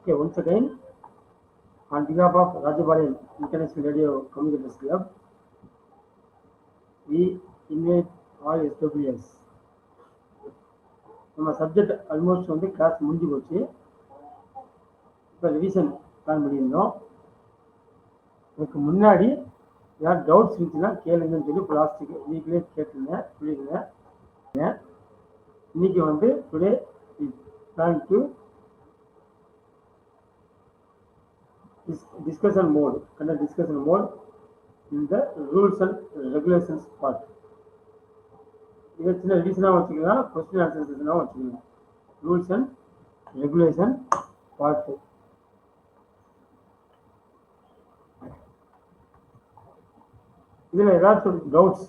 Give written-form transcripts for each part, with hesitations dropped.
Okay, once again, on behalf of Rajabalan International Radio Communicators Club, we invite all SWS. நம்ம subject almost class முடிஞ்சு போச்சு. இப்போ revision plan பண்ணியிருந்தோம். இதுக்கு முன்னாடி ஏதாவது டவுட்ஸ் இருந்துச்சுன்னா கேளுங்கன்னு சொல்லி லாஸ்ட் வீக்லேயே கேட்டிருந்தேன், சொல்லியிருந்தேன். இன்னைக்கு today plan to discussion mode, conduct discussion mode in the rules and regulations part. இதை சின்ன ரீசனாக வச்சுக்கலாம், கொஸ்டின் ஆன்சர் செஷனாக வச்சுக்கலாம். Rules and regulation part. இதில் ஏதாச்சும் டவுட்ஸ்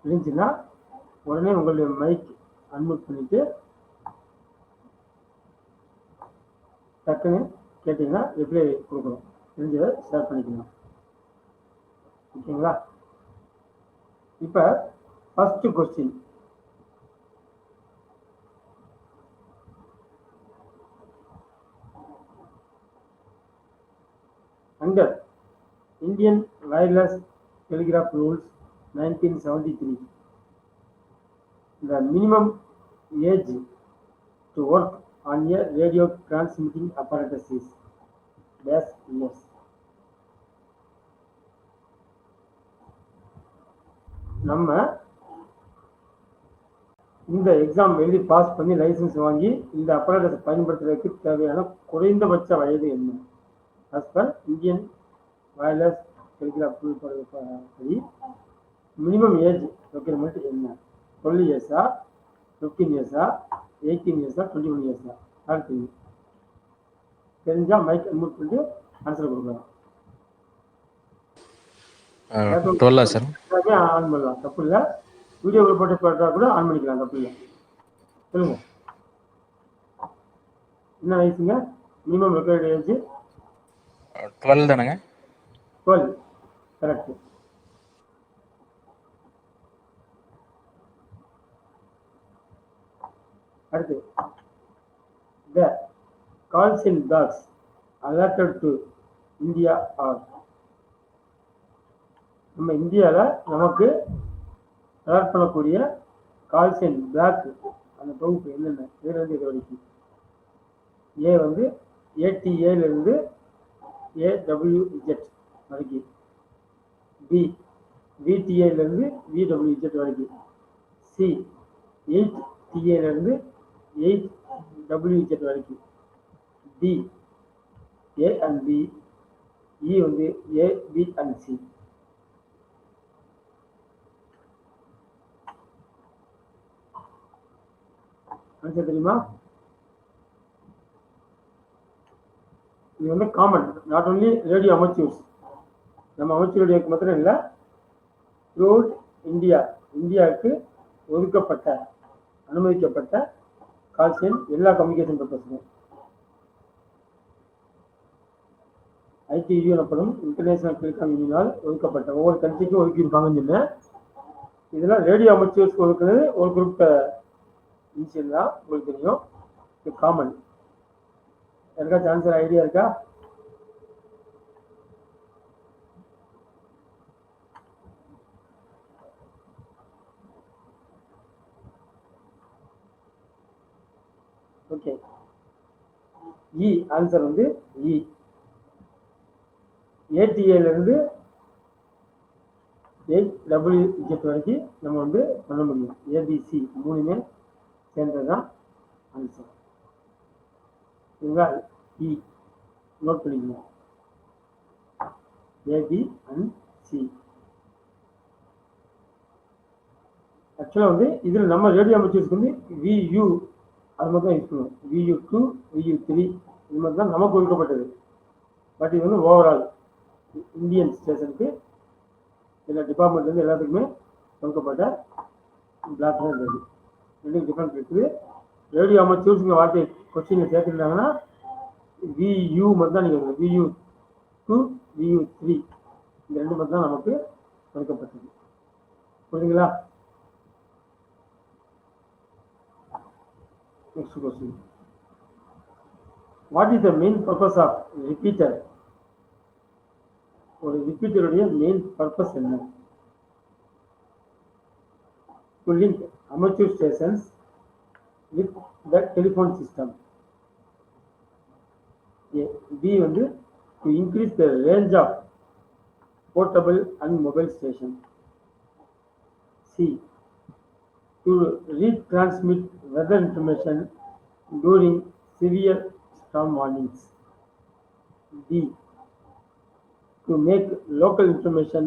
இருந்துச்சுன்னா உடனே உங்களுடைய மைக் அன்மியூட் பண்ணிட்டு டக்குன்னு கேட்டீங்கன்னா ரிப்ளை கொடுக்கணும், தெரிஞ்சதை ஷேர் பண்ணிக்கலாம். ஓகேங்களா? இப்போ first question, under Indian wireless telegraph rules 1973, the minimum age to work on a radio transmitting apparatus is dash years. நம்ம இந்த எக்ஸாம் எழுதி பாஸ் பண்ணி லைசன்ஸ் வாங்கி இந்த அப்பரேட்டஸ் பயன்படுத்துவதற்கு தேவையான குறைந்தபட்ச வயது என்ன? As per Indian wireless telegraph rule படி மினிமம் ஏஜ் ரெக்யர்மெண்ட் என்ன? 12 இயர்ஸா, 15 இயர்ஸா, 18 இயர்ஸா, 21 இயர்ஸா? அடுத்து தெரிஞ்சா மைக் அன்மியூட் பண்ணிட்டு ஆன்சர் கொடுக்கலாம். 12 சார். ஆன் பண்ணலாம், தப்பு இல்லை. வீடியோ போட்டு போட்டா கூட ஆன் பண்ணிக்கலாம், தப்பு இல்லை. சொல்லுங்க, என்ன வயசுங்க மினிமம் ரெக்வயர்டு ஏஜ்? 12 தானங்க? 12, கரெக்ட். அடுத்து, the calls in dogs alerted to India are. நம்ம இந்தியாவில் நமக்கு அலர்ட் பண்ணக்கூடிய கால்ஸ் இன் பிளாக் அந்த தொகுப்பு என்னென்ன? இதுலேருந்து இது வரைக்கும் ஏ ஏடிஏலேருந்து ஏடபிள்யூஇஜெட் வரைக்கும், பி விடிஏலேருந்து விடபிள்யூஇஜெட் வரைக்கும், சி 8டிஏலேருந்து 8டபிள்யூஇஜெட் வரைக்கும், D A and B, E A B and C. Answer தெரியுமா? இது common, not only radio amateurs, நம்ம அமெச்சூர் ரேடியோக்கு மாத்திரம் இல்லை, த்ரூஅவுட் இந்தியா, இந்தியாவுக்கு ஒதுக்கப்பட்ட அனுமதிக்கப்பட்ட கால்ஸ் எல்லா கம்யூனிகேஷன் பர்பஸுக்கும். ஐடியு எனப்படும் இன்டர்நேஷனல் டெலிகாம் யூனியனால் ஒதுக்கப்பட்ட, ஒவ்வொரு கண்ட்ரிக்கும் ஒதுக்கியிருப்பாங்கன்னு சொன்னேன். இதெல்லாம் ரேடியோ அமெச்சூர்ஸ்க்கு ஒதுக்குறது ஒரு குரூப் இன்சியல் தான், உங்களுக்கு தெரியும். இது காமன். யாருக்காச்சும் ஆன்சர் ஐடியா இருக்கா? ஓகே, இ ஆன்சர் இ. ஏடிஏலேருந்து 8டபிள்யூஇஜெட் வரைக்கும் நம்ம பண்ண முடியும். ஏபிசி மூணுமே சேர்ந்தது தான் ஆன்சர். சரிங்களா? இ நோட் பண்ணிக்கணும், ஏபி அண்ட் சி. ஆக்சுவலாக இதில் நம்ம ரேடியோ அமெச்சூர்ஸ்க்கு வியூ அது மாதிரி தான் யூஸ் பண்ணுவோம். VU2, VU3 இது மாதிரி தான் நமக்கு ஒதுக்கப்பட்டது. பட் இது ஓவரால் இந்தியன் ஸ்டேஷனுக்கு எல்லா டிபார்ட்மெண்ட்லேருந்து எல்லாத்துக்குமே ஒதுக்கப்பட்ட பிளாக் தான் இருந்தது. ரெண்டு டிஃப்ரெண்ட் இருக்குது. ரேடியோ அமெச்சூர்ஸுங்க வார்த்தை கொஸ்டினில் சேர்த்துருந்தாங்கன்னா VU மட்டும் தான் நீங்கள் VU2, VU3 இந்த ரெண்டு மட்டும் தான் நமக்கு ஒதுக்கப்பட்டது. புரியுதுங்களா? Next question. What is the main purpose of repeater? ஒரு ரிப்பீட்டருடைய மெயின் பர்பஸ் என்ன? To link amateur stations with the telephone system. B வந்து to increase the range of portable and mobile station. C to retransmit weather information during severe storm warnings. D to make local information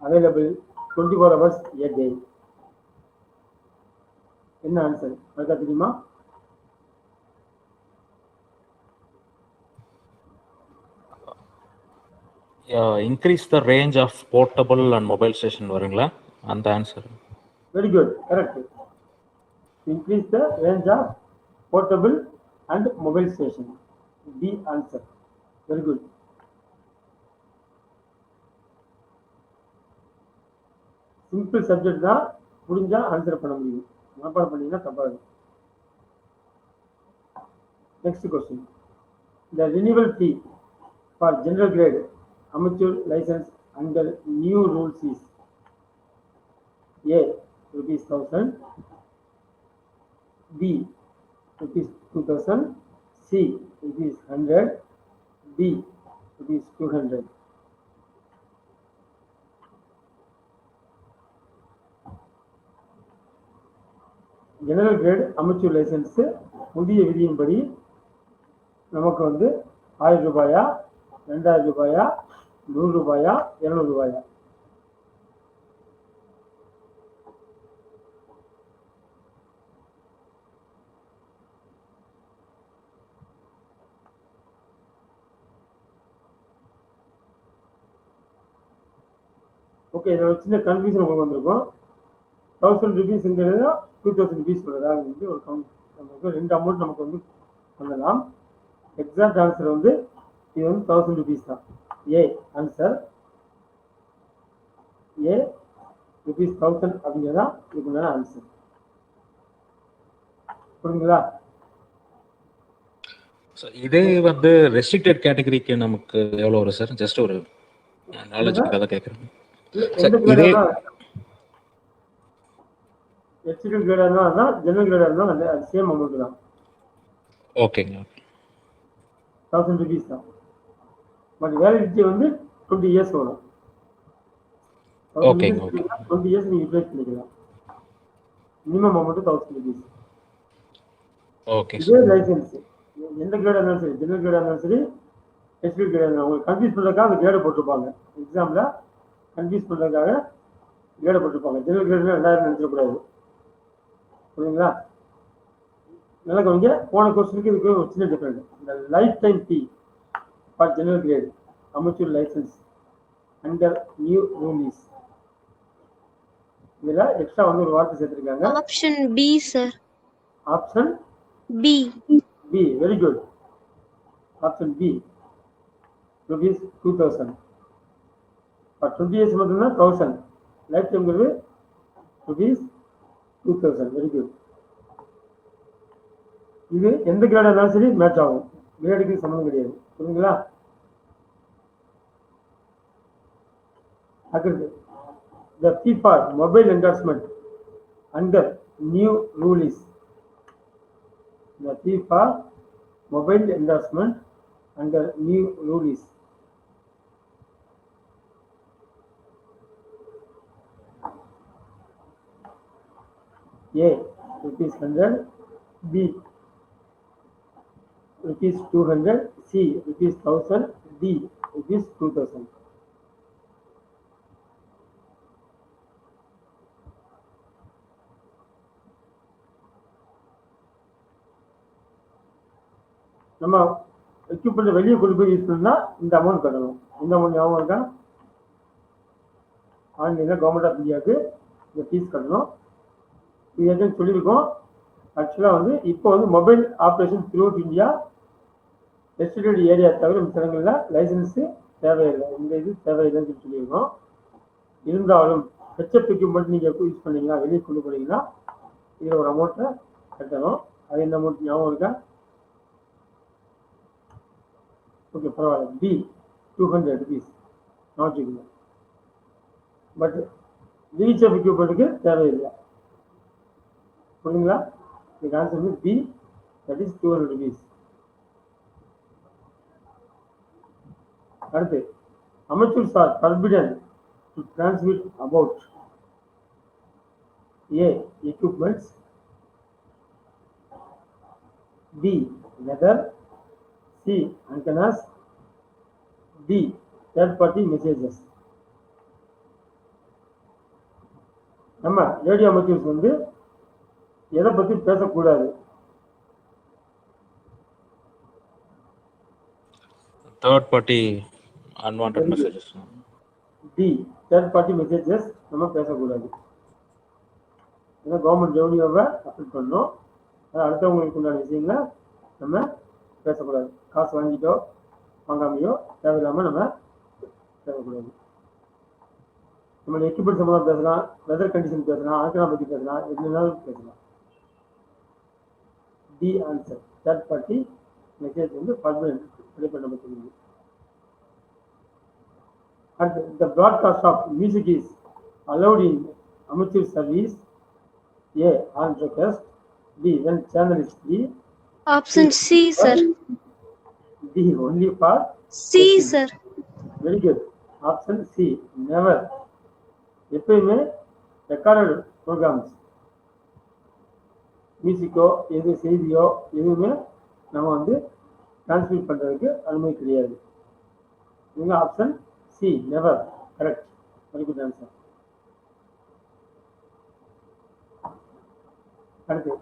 available 24 hours a day. என்ன answer அதுக்கு தெரியுமா? Increase the range of portable and mobile station வருங்களா? அந்த answer. Very good, correct. Increase the range of portable and mobile station. The answer. Very good. Simple subject தான், புரிஞ்சா answer பண்ண முடியும். மனப்பாடம் பண்ணீங்கன்னா தப்பாது. Next question. The renewal fee for general grade amateur license under new rules is A rupees 1000, B rupees 2000, C rupees 100, D rupees 200. General grade amateur licence புதிய விதியின்படி நமக்கு வந்து 1000 ரூபாயா, 2000 ரூபாயா, 100 ரூபாயா, 200 ரூபாயா? ஓகே, இதில் ஒரு சின்ன கன்ஃபியூஷன் உங்களுக்கு வந்திருக்கும். 1000 ருபீஸ்ங்கிறது 2000 ருபீஸ் சொல்றதா வந்து ஒரு நமக்கு ரெண்டு அமௌண்ட் நமக்கு வந்து பண்ணலாம். எக்ஸாக்ட் ஆன்சர் வந்து இது வந்து 1000 ருபீஸ் தான். A answer. ஏ ருபீஸ் 1000 அப்படிங்கிறதா இதுக்குள்ள ஆன்சர். புரியுங்களா? இதே வந்து ரெஸ்ட்ரிக்டட் கேட்டகரிக்கு நமக்கு எவ்வளவு வரும் சார்? ஜஸ்ட் ஒரு நாலேஜ்க்காக தான் கேக்குறேன். இதே எக்ஸிக்யூட்டிவ் கிரேடா இருந்தா ஜெனரல் கிரேடா இருந்தா அது சேம் அமௌண்ட் தான். ஓகேங்க. 1000 ருபீஸ் தான். பட் வேலிடிட்டி வந்து 20 இயர்ஸ் வரும். ஓகேங்க. 20 இயர்ஸ் நீங்க யூட்டிலைஸ் பண்ணிக்கலாம். Minimum amount 1000 rupees. ஓகே. இதே லைசன்ஸ் எந்த கிரேடா இருந்தாலும் சரி, ஜெனரல் கிரேடா இருந்தாலும் சரி, எக்ஸிக்யூட்டிவ் கிரேடா இருந்தாலும் உங்களுக்கு கன்ஃபியூஸ் பண்ணுறதுக்காக அந்த கிரேடை போட்டிருப்பாங்க. எக்ஸாம்ல கன்ஃபியூஸ் பண்ணுறதுக்காக கிரேடை போட்டிருப்பாங்க. ஜெனரல் கிரேட்ல 2000 நினைச்சிடக்கூடாது. புரியுங்களா? நல்லா கவனிங்க. போன கொஸ்டினுக்கு இதுக்கு ஒரு சின்ன டிஃபரெண்ட். இந்த life time fee for general grade amateur license under new rules. இதுல எக்ஸ்ட்ரா வந்து ஒரு வார்த்தை சேர்த்திருக்காங்க. Option B sir. Option B. B, very good. Option B rupees 2000. For 20 years மட்டும்தான் 1000. லைஃப் டைம்ங்கிறது rupees 2000. Very good. இது எந்த கிரேடா இருந்தாலும் சரி மேட்ச் ஆகும். கிரேடுக்கு சம்மந்தம் கிடையாது. புரியுங்களா? அடுத்து the fee for mobile endorsement under new rule is. The fee for mobile endorsement under new rule is. A rupees 100, B rupees 200, C rupees 1000, D rupees 2000. நம்ம எக்யூப்மெண்ட் வெளியே கொண்டு போய் யூஸ் பண்ணா இந்த அமௌண்ட் கட்டணும். இந்த அமௌண்ட் ஞாபகம் இருக்கா? ஆன்லைன்ல கவர்மெண்ட் ஆஃப் இந்தியாவுக்கு இந்த ஃபீஸ் கட்டணும். இது எதுன்னு சொல்லியிருக்கோம். ஆக்சுவலாக வந்து இப்போ வந்து mobile operation through out India restricted area தவிர மிச்ச இடங்களில் லைசன்ஸு தேவையில்லை. இந்த இது தேவையில்லைன்னு சொல்லியிருக்கோம். இருந்தாலும் ஹெச்எஃப் எக்யூப்மெண்ட் நீங்கள் யூஸ் பண்ணீங்கன்னா, வெளியே கொண்டு போனீங்கன்னா இதில் ஒரு அமௌண்ட்டை கட்டணும். அது என்ன அமௌண்ட் ஞாபகம் இருக்கா? ஓகே பரவாயில்ல. பி 200 rupees நாச்சுக்கல. பட் விஹெச்எஃப் எக்யூப்மெண்ட்டுக்கு தேவையில்லை. புரியுங்களா? இதுக்கு ஆன்சர் வந்து பி, தட் இஸ் 200 rupees. அடுத்து amateurs are forbidden to transmit about A. equipments, B. weather, C. antennas, D. third party messages. நம்ம ரேடியோ அமெச்சூர்ஸ் வந்து எதை பத்தி பேசக்கூடாது? Third party unwanted messages. The third party messages நம்ம பேசக்கூடாது. ஏன்னா கவர்மெண்ட் ரெவன்யூவை அப்ளை பண்ணோம். அது அடுத்தவங்களுக்கு உண்டான விஷயங்களை நம்ம பேசக்கூடாது. காசு வாங்கிட்டோ வாங்காமையோ தேவையில்லாமல் நம்ம பேசக்கூடாது. நம்மளுடைய எக்யூப்மெண்ட் சம்பந்தம் பேசலாம், வெதர் கண்டிஷன் பேசலாம், ஆண்டனா பற்றி பேசலாம், எதுனாலும் பேசலாம். The answer. Third party message வந்து பர்மனன்ட் பண்ணப்பட்டுள்ளது. And the broadcast of music is allowed in amateur service. A. on request. B. when channel is free. Option C, sir. D. only for C, sir. very good. Option C. never. எப்பயுமே recorded programs, மியூசிக்கோ எது செய்தியோ எதுவுமே நம்ம வந்து transmit பண்ணுறதுக்கு அனுமதி கிடையாது. நீங்கள் option C never correct. Very good answer. அடுத்து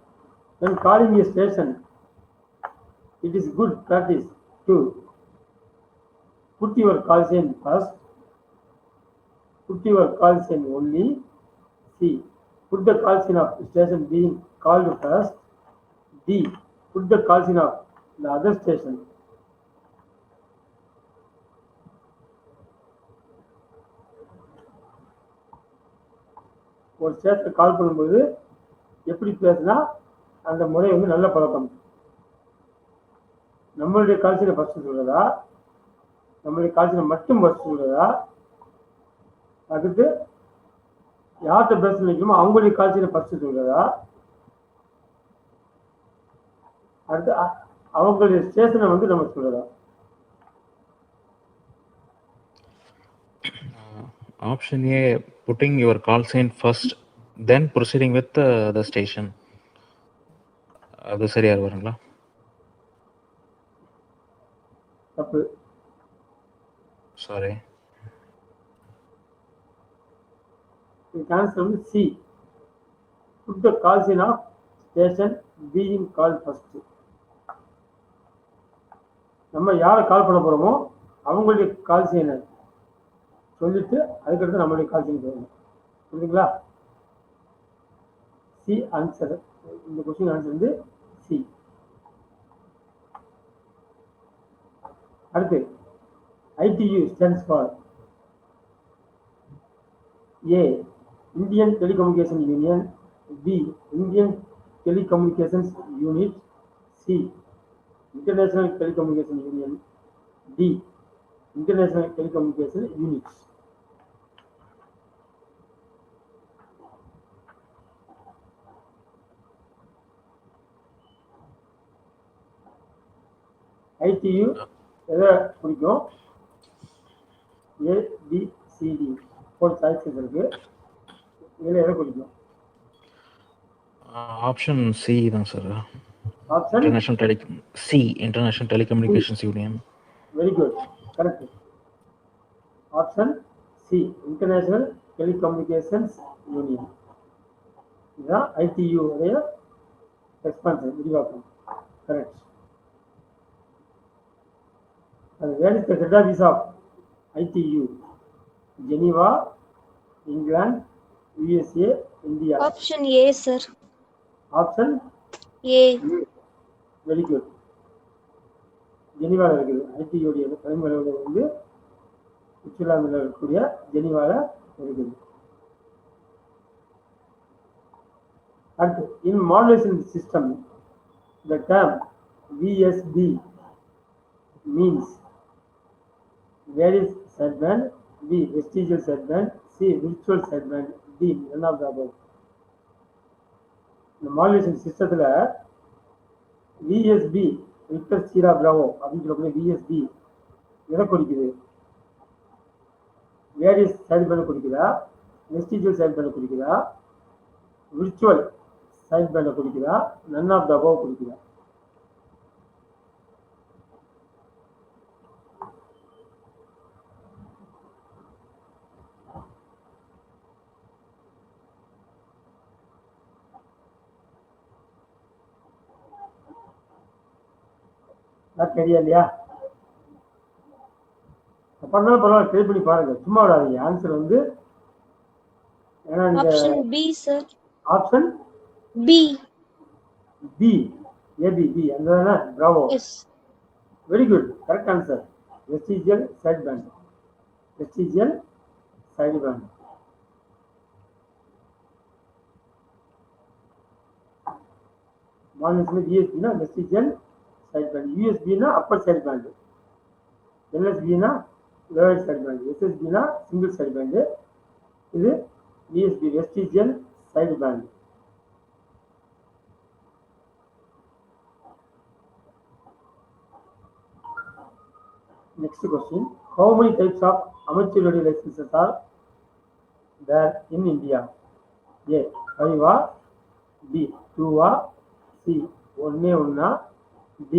when calling a station it is good practice to put your call sign first, put your call sign only, C. put the call sign of station being called first, D. put the call sign of the other station. ஒரு station கால் பண்ணும்போது எப்படி பேசினா அந்த முறை வந்து நல்ல பழக்கம். நம்மளுடைய கால்சினை ஃபர்ஸ்ட் சொல்றதா, நம்மளுடைய கால்சினை மட்டும் ஃபர்ஸ்ட் சொல்றதா, அடுத்து யார்கிட்ட பேச நினைக்கணுமோ அவங்களுடைய கால்சினை ஃபர்ஸ்ட் சொல்றதா, அடுத்து அவங்களுடைய ஸ்டேஷனை வந்து நம்ம சொல்றதா? Option A, putting your call sign first, then proceeding with the station. அது சரியா வருங்களா? தப்பு. சாரி. இதுக்கு ஆன்சர் வந்து C. put the call sign of station being called first. நம்ம யாரை கால் பண்ண போறோமோ அவங்களுடைய கால் செய்யனை சொல்லிட்டு அதுக்கடுத்து நம்மளுடைய கால் செய்ய சொல்லணும். புரியுதுங்களா? C answer. இந்த கொஸ்டின் ஆன்சர் வந்து சி. அடுத்து ITU stands for A. Indian Telecommunication Union, B. Indian Telecommunications Unit, C. International Telecommunication Union, D. International Telecommunication Units. ITU எதை குறிக்கும்? A, B, C, D 4 choices இருக்கு. இதில் எதை குறிக்கும்? ஆப்ஷன் சி தான் sir. Option international telecommunications union. Very good, correct. Option C international telecommunications union. இதுதான் ITU உடைய expansion, விரிவாக்கம். Correct. Where is the head office of ITU? Geneva, England, USA, India. Option A, sir. Option A. Very good. ஜெனீவாவில் இருக்குது. ITU உடைய தலைமையில வந்து சுவிட்சர்லாந்தில் இருக்கக்கூடிய ஜெனீவாவில் இருக்குது. அடுத்து in modulation system the term VSB means various sideband, B vestigial sideband, C virtual sideband, D none of the above. இந்த மாடுலேஷன் சிஸ்டத்தில் விஎஸ்பி விக்டர் சீரா பிராவோ அப்படின்னு சொல்லக்கூடிய விஎஸ்பி எதை குறிக்குது? வேரியஸ் சைடு பேண்டை குறிக்குதா, வெஸ்டிஜியல் சைடு பேண்டை குறிக்குதா, விர்ச்சுவல் சைடு பேண்டை குறிக்குதா, நன் ஆஃப் த அபவ் குறிக்குதா? தெரியா இல்லையா? பண்ணாலும் பரவாயில்ல, ட்ரை பண்ணி பாருங்க, சும்மா விடாதீங்க. ஆன்சர் வந்து ஏன்னா option B sir. Option B. B A B B அந்த bravo. Yes. Very good, correct answer. Vestigial side band, vestigial side band. மாநிலத்தில் விஎஸ்பினா வெஸ்டிஜியல் சைடு பேண்ட், யூஎஸ்பினா அப்பர் சைடு பேண்ட், எல்எஸ்பினா லோயர் சைடு பேண்ட், எஸ்எஸ்பினா சிங்கிள் சைடு பேண்ட். இது V S B vestigial side band. Next question, how many types of amateur radio licenses are there in India? A 5 B 2 C 1 D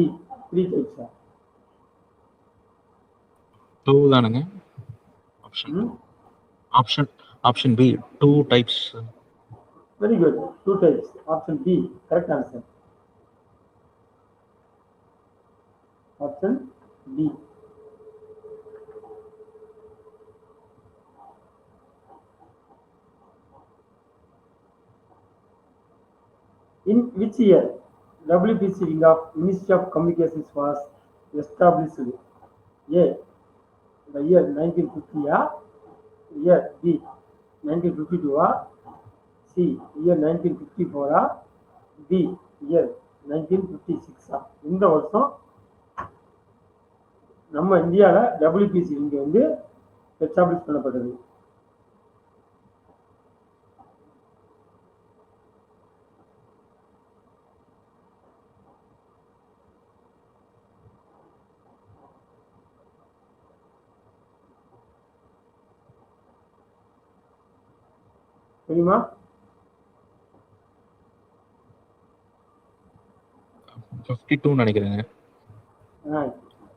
3 types. 2 தானுங்க. Option B 2 types. Very good, 2 types. Option B, correct answer. Option B. In which year WPC wing of Ministry of Communications was established? A the year 1950, year B 1952, C year 1954, D year 1956. இந்த வருஷம் நம்ம இந்தியாவில் WPC wing வந்து establish பண்ணப்பட்டது. தெரியுமா? 52 நினைக்கிறேங்க.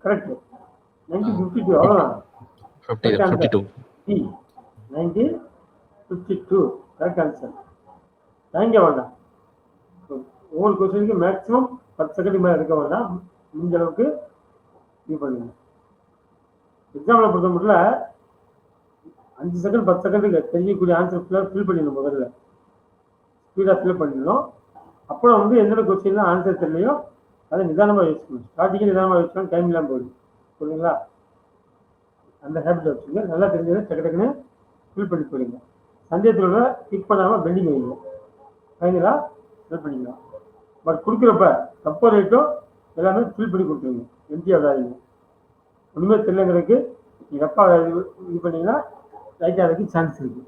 Correct, 1952. அவ்வளவுதான். 52. 1952 correct answer. தேங்க வேண்டாம், ஒவ்வொரு கொஸ்டினுக்கு மேக்ஸிமம் 10 செகண்ட் மேலே இருக்க வேண்டாம், முடிஞ்ச அளவுக்கு இது பண்ணுங்க. எக்ஸாமில் பொறுத்த மட்டும் 5 செகண்ட் 10 செகண்டுக்கு தெரியக்கூடிய ஆன்சர் ஃபில் பண்ணிடணும். முதல்ல ஸ்பீடாக ஃபில் பண்ணிடணும். அப்புறம் வந்து எந்தெந்த கொஸ்டின்லாம் ஆன்சர் தெரியலையோ அதை நிதானமாக யோசிக்கணும். ஸ்டார்டிங்கே நிதானமாக யோசிக்கணும், டைம் இல்லாமல் போயிடும். புரியுங்களா? அந்த ஹேபிட் வச்சுங்க. நல்லா தெரிஞ்சதை டக்கு டக்குன்னு ஃபில் பண்ணி போயிடுங்க. சந்தேகத்தோட கிளிக் பண்ணாமல் பெண்டிங் வைங்க. ஃபைனலாக ஃபில் பண்ணிக்கலாம். பட் கொடுக்குறப்ப தப்போ ரேட்டோ எல்லாமே ஃபில் பண்ணி கொடுத்துருங்க. எம்டியாக விடாதீங்க. ஒன்றுமே தெரியலங்கிறதுக்கு நீங்கள் எப்போ இது பண்ணீங்கன்னா ரைட்டாக அதுக்கு சான்ஸ் இருக்குது.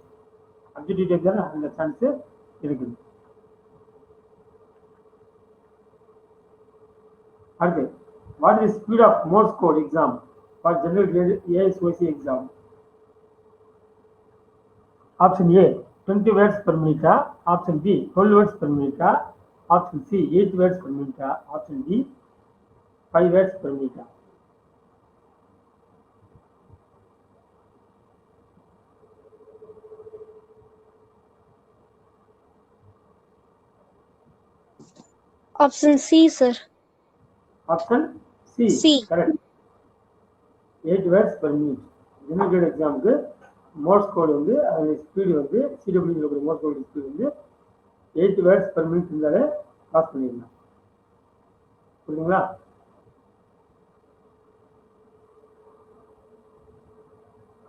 அப்ஜெக்டிவ் டைப் தானே, அந்த சான்ஸு இருக்குது. அடுத்து, what is speed of Morse code exam for general grade ASOC exam? Option A 20 words per minute, option B 12 words per minute, option C 8 words per minute, option D 5 words per minute. Option C, sir. Option C. C. Correct. 8 words per minute. General grade எக்ஸாமுக்கு Morse code வந்து அதோட speed வந்து CWD Morse கோடு speed வந்து 8 words per minute இருந்தாலே pass பண்ணிடலாம். புரியுதுங்களா?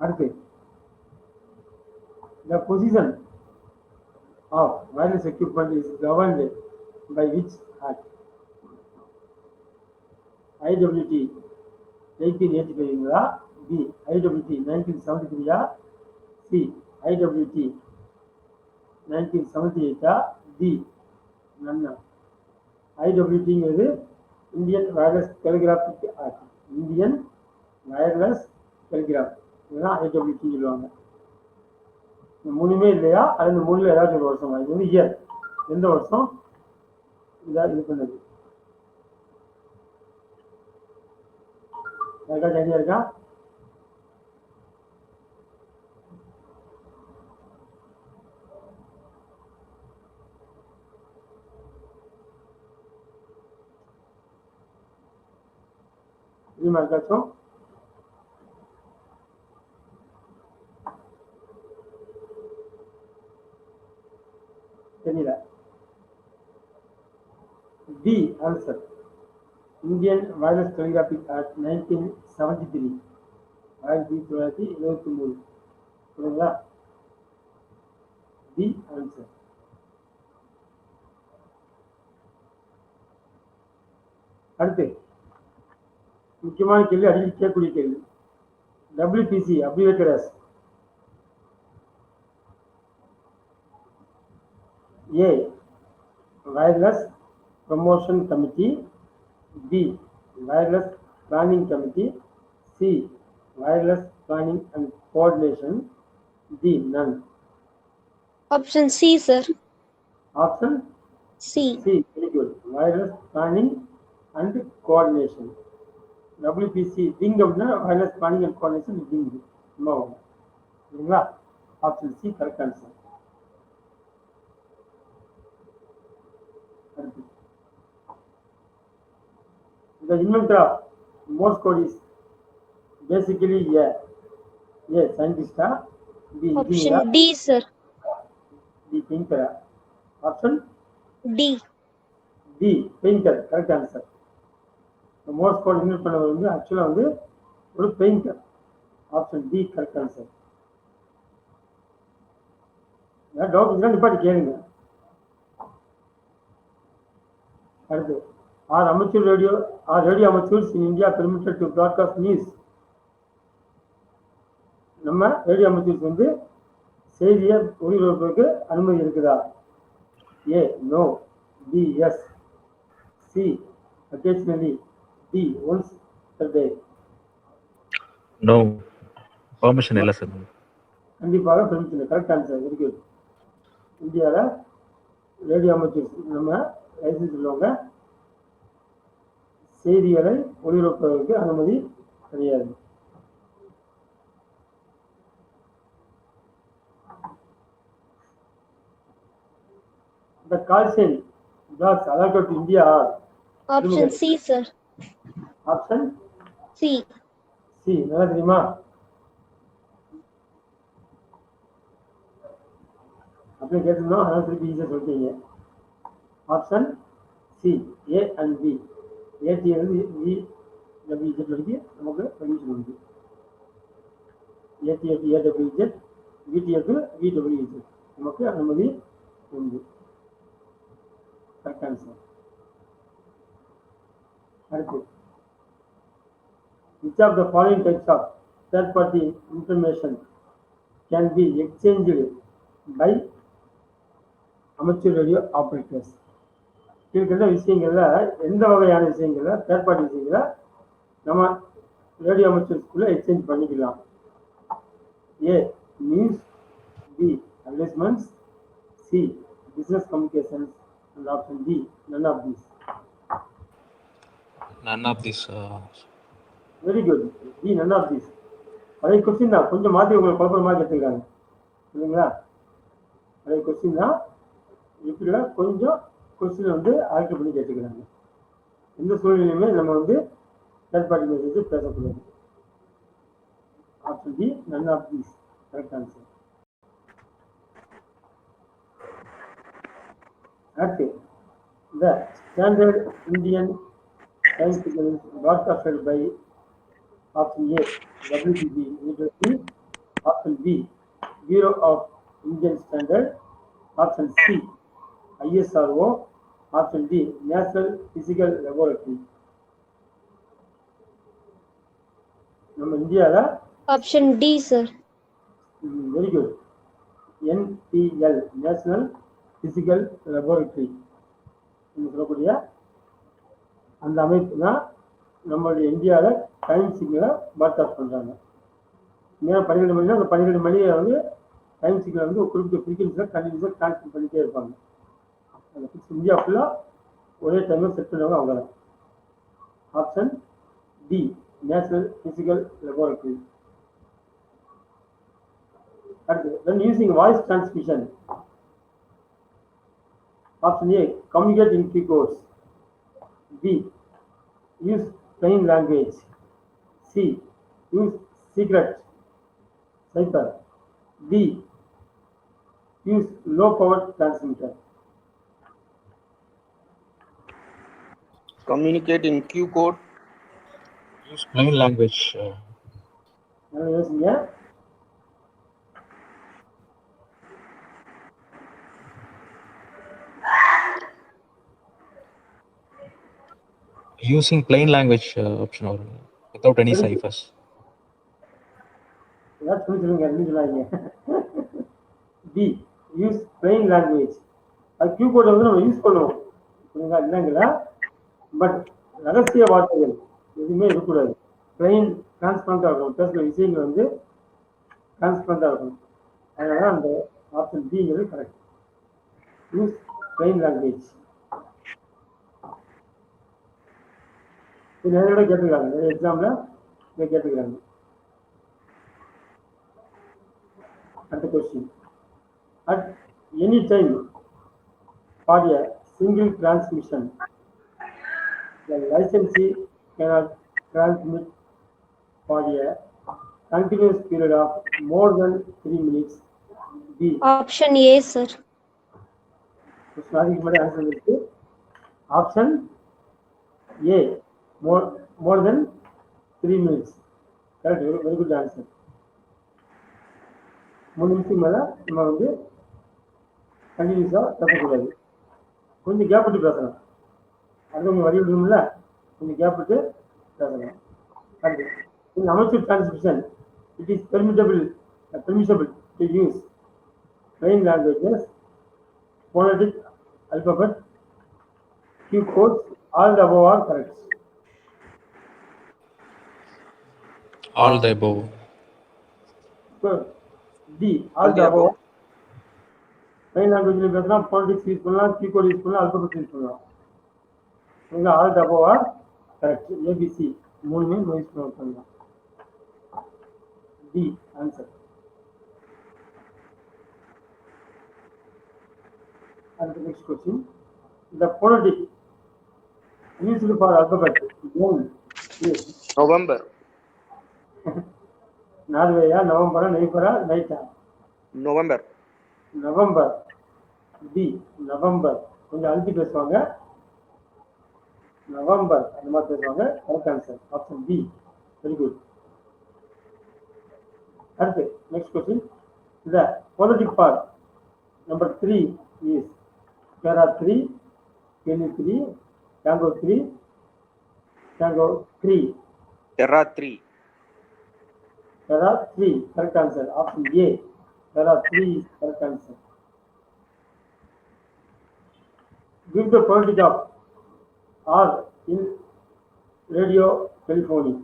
அடுத்து, the position of wireless equipment is governed by which act? IWT 1885, B. IWT 1973 C. IWT 1978 D. None. IWT ங்கிறது Indian wireless telegraphic act. Indian wireless telegraph இதுதான் IWT சொல்லுவாங்க. இந்த மூணுமே இல்லையா அது இந்த மூணுல ஏதாச்சும் ஒரு வருஷமா? இது வந்து இயர், எந்த வருஷம் இதா இது பண்ணது? யாருக்காச்சும் ஐடியா இருக்கா? தெரியுமா யாருக்காச்சும்? தெரியல. The answer. Indian wireless telegraphic act 1973 1973. புரியுங்களா? The answer. அடுத்து முக்கியமான கேள்வி, அடிக்கடி கேட்கக்கூடிய கேள்வி. WPC abbreviated as A. Wireless Promotion Committee, B. Wireless Planning Committee, C. Wireless Planning and Coordination, D. None. Option C, sir. Option C. C. Very good. Wireless Planning and Coordination. WPC wing அப்படின்னா wireless planning and coordination wing. சரிங்களா? Option C correct answer. The inventor of Morse code is basically a scientist, B. engineer, Option D, sir. B. thinker. Option D. D. painter. Correct answer. The Morse code invent பண்ணவர் வந்து ஆக்சுவலா வந்து ஒரு painter. Option D correct answer. ஏதாவது doubt இருந்தா நிப்பாட்டி கேளுங்க. அடுத்து Are radio amateurs in India permitted to broadcast news? நம்ம ரேடியோ அமெச்சூர்ஸ் வந்து செய்தியை ஒளிபரப்புக்கு அனுமதி இருக்குதா? A. No. B. Yes. C. Occasionally. D. Once per day. No permission இல்லை சார். கண்டிப்பாக permission. Correct answer. Very good. இந்தியாவில் ரேடியோ அமெச்சூர்ஸ் நம்ம licence உள்ளவங்க செய்திகளை ஒளிபரப்புவதற்கு அனுமதி கிடையாது. The call sign blocks allotted to India are Option C, sir. option C. C. நல்லா தெரியுமா? அப்படியே கேட்டிருந்தோம், அதனால திருப்பி ஈஸியாக சொல்லிட்டீங்க. Option C A and B. A D வந்து வி டபிள்யூஜெட் வரைக்கும் நமக்கு பர்மிஷன் உண்டு. ஏடிஎஃப் ஏடபிள்யூஜெட், விடிஎஃப் விடபிள்யூஜெட் நமக்கு அனுமதி உண்டு. Correct answer. அடுத்து which of the following types of third party information can be exchanged by amateur radio operators? கீழ்கண்ட விஷயங்கள்ல எந்த வகையான விஷயங்கள்ல தேர்ட் பார்ட்டி விஷயங்கள நம்ம ரேடியோ அமெச்சூர்ஸ்குள்ள எக்ஸ்சேஞ்ச் பண்ணிக்கலாம்? A news, B advertisements, C business communications and option D none of these. None of this. Very good. D none of these. அதே கொஸ்டின் தான், கொஞ்சம் மாற்றி உங்களை குழப்பற மாதிரி கேட்டுருக்காங்க இல்லைங்களா? அதே கொஸ்டின் தான், இப்படிலாம் கொஞ்சம் கொஸ்டின் வந்து ஆல்டர் பண்ணி கேட்டுக்கிறாங்க. எந்த சூழ்நிலையுமே நம்ம வந்து தேர்ட் பார்ட்டி மெசேஜ் பேசக்கூடாது. Option D none of these correct answer. அடுத்து the standard Indian time signal is broadcasted by option A WPB, option B Bureau of Indian Standard, option C ISRO, option D National Physical Laboratory. நம்ம இந்தியாவில் Option D, sir. Very good. NPL national physical laboratory சொல்லக்கூடிய அந்த அமைப்பு தான் நம்மளுடைய இந்தியாவில் time சிக்னலை podcast பண்ணுறாங்க. நேரம் 12 மணினா அந்த 12 மணியை வந்து டைம் சிக்னல் வந்து ஒரு குறிப்பிட்ட ஃப்ரீக்வன்சியில் கண்டினியூஸாக டிரான்ஸ்மிட் பண்ணிகிட்டே இருப்பாங்க. அந்த ஃபிக்ஸ் இந்தியா ஃபுல்லாக ஒரே டைமில் செட் பண்ணுவாங்க அவங்க தான். Option D national physical laboratory. அடுத்து when using voice transmission, option A communicate in key codes, B use plain language, C use secret cipher, D use low power transmitter. Communicate in Q code. Use plain language. நல்லா யோசிங்க. Using plain language option or without any ciphers. ஏதாவது சொல்லி சொல்லுங்க, என்ன சொல்லாதீங்க. The use plain language. அது Q கோடை வந்து நம்ம யூஸ் பண்ணுவோம் சரிங்களா, இல்லைங்களா? பட் ரகசிய வார்த்தைகள் எதுவுமே இருக்கக்கூடாது. பிளெயின் டிரான்ஸ்பரண்டாக இருக்கும். பேசுகிற விஷயங்கள் வந்து டிரான்ஸ்பரண்டாக இருக்கும். அதனால அந்த ஆப்ஷன் டிங்கிறது கரெக்ட். Use plain language. இது நிறைய கேட்டுருக்காங்க, நிறைய எக்ஸாமில் இதை கேட்டுக்கிறாங்க. அடுத்த question. At any time for a single transmission, the licensee cannot transmit for a continuous period of more than 3 minutes. B. Option A, sir. அதுக்கு முன்னாடி ஆன்சர் இருக்கு. Option A more than 3 minutes. Correct, very good answer. 3 நிமிஷத்துக்கு மேலே நம்ம வந்து கண்டினியூஸாக பேசக்கூடாது. கொஞ்சம் கேப் விட்டு பேசலாம். அடுத்தவங்க வழி விடணும்ல, கொஞ்சம் கேப் விட்டு பேசலாம். அடுத்து in amateur transmission it is permissible to use plain languages, phonetic alphabet, Q codes. All the above are correct. All the above. So D all the above. plain language பேசலாம், phonetics use பண்ணலாம், Q code use பண்ணலாம், alphabet use பண்ணலாம். சரிங்களா? all the above are correct. ABC மூணுமே use பண்ணலாம். D answer. And the next question. The phonetic used for alphabet name is November. நார்வேயா, நவம்பரா, நெய்பரா, நைட்டா? November. நவம்பர். D November. கொஞ்சம் அழுத்தி பேசுவாங்க, நவம்பர் அந்த மாதிரி பேசுவாங்க. Correct answer option B. Very good. அடுத்து next question. The phonetic part number 3 is Para 3, Kenny 3, Tango 3, Tango 3. Terra 3. Para 3 correct answer. Option A. Para 3 is correct answer. Give the phonetic of R in radio telephony.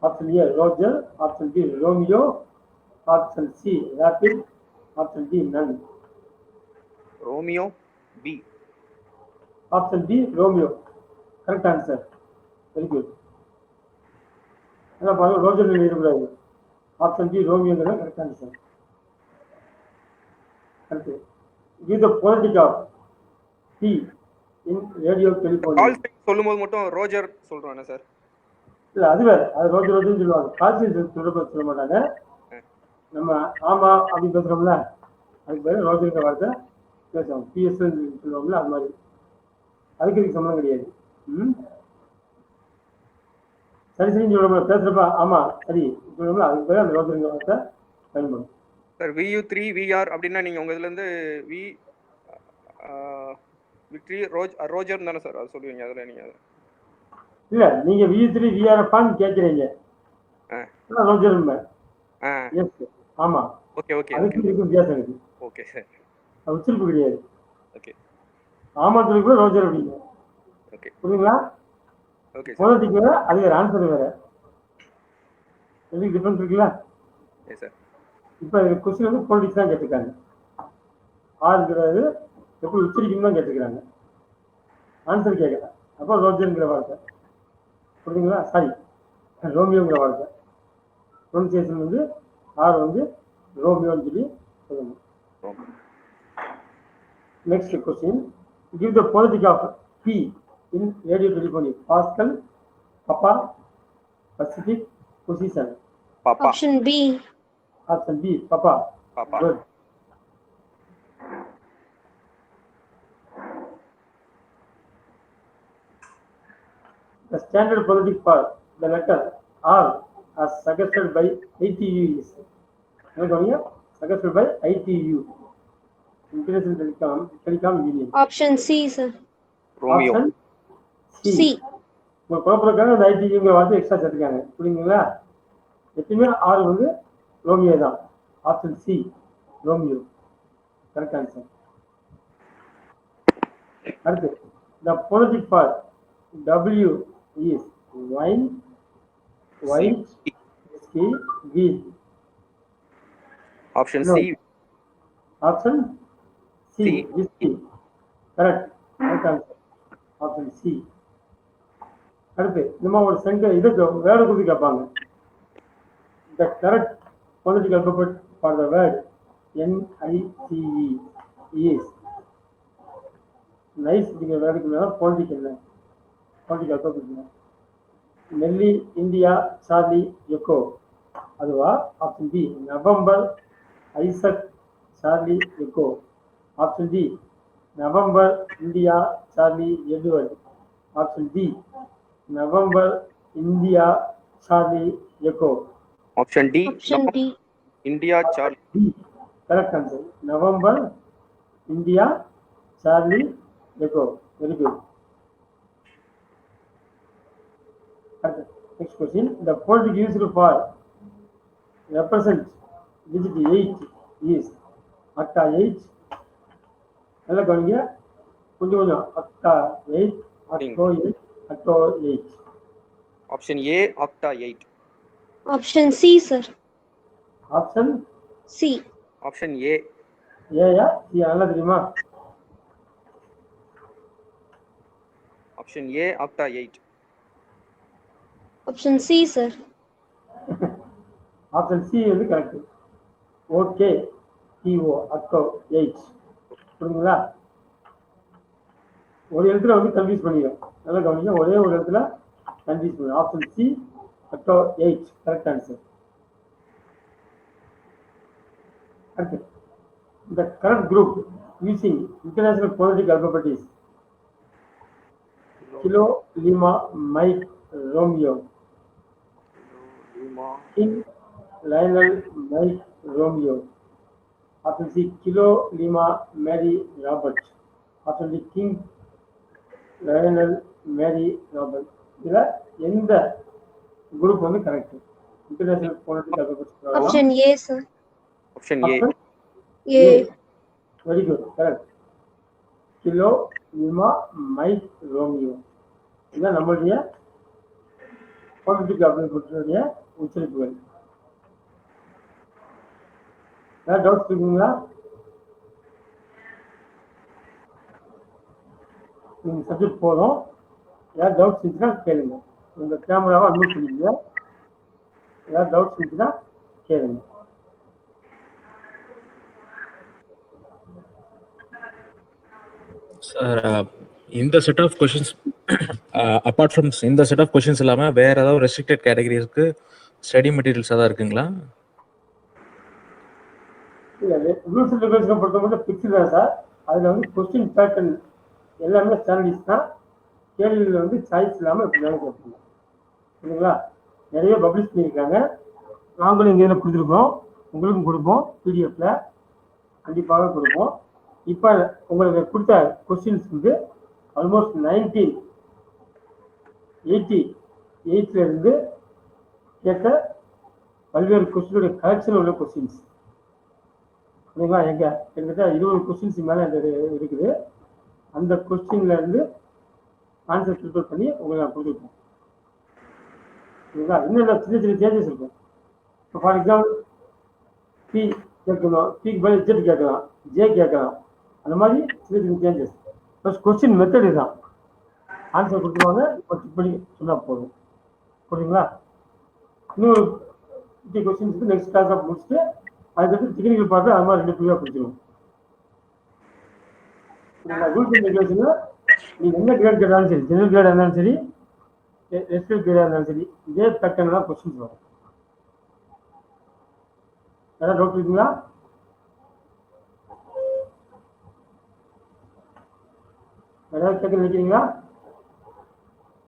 Option A Roger, option B Romeo, option C Rapid, option D none. Romeo. B. Option B Romeo. Correct answer. Very good. அதான் பாருங்க, Roger இருக்கக்கூடாது. Option B ரோமியோங்கிறது correct answer. அடுத்து give the phonetic of T in radio telephony. Call sign சொல்லும்போது மட்டும் Roger சொல்றானே sir. இல்ல அது வேற, அது ரோஜர் ரோஜர்னு சொல்லுவாங்க. கால் சைன் சொல்ல மாட்டாங்க. நம்ம ஆமா அப்படி பேசுறோம்ல, அதுக்கு பேர் ரோஜர்ங்கிற வார்த்தை பேசுவோம். பிஎஸ் சொல்லுவோம்ல, அது மாதிரி. அதுக்கு இதுக்கு சம்மந்தம் கிடையாது. சரி சரின்னு சொல்லுவோம்ல, பேசுறப்ப ஆமா சரி சொல்லுவோம்ல, அதுக்கு பேர் அந்த ரோஜர்ங்கிற வார்த்தை பயன்படும். சார் VU3 VR அப்படின்னா நீங்க உங்க இதுல இருந்து வி விக்டரி ரோஜர் தானே சார் அது சொல்லுவீங்க. அதுல நீங்க இல்ல நீங்க VU3 VRFன்னு கேட்குறீங்க. ரோஜர் ஆ எஸ் ஆமா ஓகே ஓகே அதுக்கு இதுக்கு வித்தியாசம் இருக்கு. ஓகே சார் அது உச்சரிப்பு கிடையாது. ஓகே ஆமா கூட ரோஜர் அப்படிங்க. ஓகே புரியுங்களா? ஓகே சார் போனதுக்கு வேற அது வேற ஆன்சர் வேற. எதுக்கு டிஃபரன்ஸ் இருக்குல்ல? எஸ் சார் இப்போ கொஸ்டின் வந்து பொலிட்டிக்ஸ் தான் கேட்டிருக்காங்க. ஆறுங்கிறது எப்படி உச்சரிக்கணும் தான் கேட்டிருக்கிறாங்க. ஆன்சர் கேட்கல. அப்போ ரோஜர்ங்கிற வார்த்தை. புரியுதுங்களா? சாரி ரோமியோங்கிற வார்த்தை. ப்ரொனன்சியேஷன் வந்து ஆர் வந்து ரோமியோன்னு சொல்லி சொல்லணும். Next question. Give the phonetic of P in radio telephony. Pascal, Papa, Pacific, position. பாப்பா Option B. Option B, Papa. பாப்பா Good. The standard phonetic for the letter R as suggested by ITU is. Suggested by ITU. International Telecom Union. Option C, sir. Romeo Option C. C. உங்க குழப்பறதுக்காக அந்த ஐடிங்கிற வார்த்தை extra சேர்த்துக்காங்க. புரியுங்களா? எப்பயுமே ஆறு வந்து Romeo தான். Option C Romeo correct answer. அடுத்து the phonetic for W is wine, white, whiskey, wheel. Option No. C Option C, C. whiskey. Correct. Correct answer. Option C. அடுத்து நம்ம ஒரு சென்டர் இதுக்கு வேர்டு கொடுத்து கேட்பாங்க. The correct phonetic alphabet for the word NICE is. Nice அப்படிங்கிற வேர்டுக்கு மேலே phonetic என்ன? phonetic alphabet என்ன? Nellie, India, Charlie, echo. அதுவா? Option D November, Isaac, Charlie, echo. Option D November, India, Charlie, Edward. Option D November, India, Charlie, echo. Option D Option D. India Charlie the correct answer. November, India, Charlie, echo. Very good. Next question. The phonetic used for represent digit 8 is அக்கா 8. நல்லா கவனிங்க. கொஞ்சம் கொஞ்சம் அக்கா 8, okto 8, okto 8. Option A octa 8 Option C, sir. Option C. Option A ஏயா C நல்லா தெரியுமா? Option A octa 8 Option C, sir. Option C வந்து கரெக்ட். ஓகே டிஓ அக்கோ 8. புரியுங்களா? ஒரு இடத்துல வந்து கன்ஃபியூஸ் பண்ணிடும். நல்லா கவனிங்க. ஒரே ஒரு இடத்துல கன்ஃபியூஸ் பண்ணிடும். Option C okto 8 correct answer. அடுத்து the correct group using international phonetic alphabet is Kilo, Lima, Mike, Romeo. King, Lionel, Mike, Romeo. Option C, Kilo, Lima, Mary, Robert. Option D, King, Lionel, Mary, Robert. இதுல எந்த group வந்து correct? International phonetic alphabet. Option A, sir. Option A Option A. Very good correct. Kilo, lima, mike, romeo. இதுதான் நம்மளுடைய phonetic alphabet உச்சரிப்புகள். ஏதாவது doubts இருக்குங்களா? நீங்க subject போதும். ஏதாவது டவுட்ஸ் இருந்துச்சுன்னா கேளுங்க. உங்க கேமராவை அன்மியூட் பண்ணிக்கங்க. ஏதாவது டவுட்ஸ் இருந்துச்சுன்னா கேளுங்க. சார் இந்த set of questions apart from இந்த செட் ஆஃப் கொஷின்ஸ் இல்லாமல் வேற ஏதாவது ரெஸ்ட்ரிக்டட் கேட்டகரிஸ்க்கு ஸ்டடி மெட்டீரியல்ஸ் ஏதாவது இருக்குங்களா? இல்லை ரூல்ஸ் அண்ட் ரெகுலேஷனை பொறுத்த மட்டும் ஃபிக்ஸ்டு தான் சார். அதில் வந்து கொஸ்டின் பேட்டர்ன் எல்லாமே ஸ்டாண்டர்ட்ஸ் தான். கேள்வியில் வந்து சாய்ஸ் இல்லாமல் இப்படி தான் கேட்பீங்க. சரிங்களா? நிறைய பப்ளிஷ் பண்ணியிருக்காங்க. நாங்களும் இங்கே இதில் கொடுத்துருக்கோம். உங்களுக்கும் கொடுப்போம். பிடிஎஃப்ல கண்டிப்பாக கொடுப்போம். இப்போ உங்களுக்கு கொடுத்த கொஸ்டின்ஸ் வந்து ஆல்மோஸ்ட் 1988 இருந்து கேட்ட பல்வேறு கொஸ்டினுடைய கலெக்ஷன் உள்ள கொஸ்டின்ஸ். சரிங்களா? எங்கிட்ட 20 கொஸ்டின்ஸ் மேலே இருக்குது. அந்த கொஸ்டின்ல இருந்து ஆன்சர் ப்ரிப்பேர் பண்ணி உங்களுக்கு நான் கொடுத்துருக்கேன். சரிங்களா? இன்னும் சின்ன சின்ன சேஞ்சஸ் இருக்கும். இப்போ ஃபார் எக்ஸாம்பிள் பி கேட்கணும், பிக்கு பதில் ஜெட் கேட்கலாம், ஜே கேட்கலாம். அந்த மாதிரி சின்ன சின்ன சேஞ்சஸ். ஃபர்ஸ்ட் கொஸ்டின் மெத்தட் தான். ஆன்சர் கொடுத்துருவாங்க, இப்போ டிக் பண்ணி சொன்னால் போதும். புரியுங்களா? இன்னொரு 50 கொஸ்டின்ஸ்க்கு நெக்ஸ்ட் கிளாஸாக முடிச்சுட்டு அதுக்கடுத்து டெக்னிக்கல் பார்த்து அது மாதிரி 2 பிரிவாக பிடிச்சிடும். ரூல்ஸ் அண்ட் ரெகுலேஷனில் நீங்கள் என்ன கிரேட் கேட்டாலும் சரி, ஜெனரல் கிரேடாக இருந்தாலும் சரி, எஸ்பிஎல் கிரேடாக இருந்தாலும் சரி, இதே பேட்டர்ன் தான் கொஸ்டின்ஸ் வரும். ஏதாவது டவுட் இருக்குங்களா? ஏதாவது கேட்க நினைக்கிறீங்களா?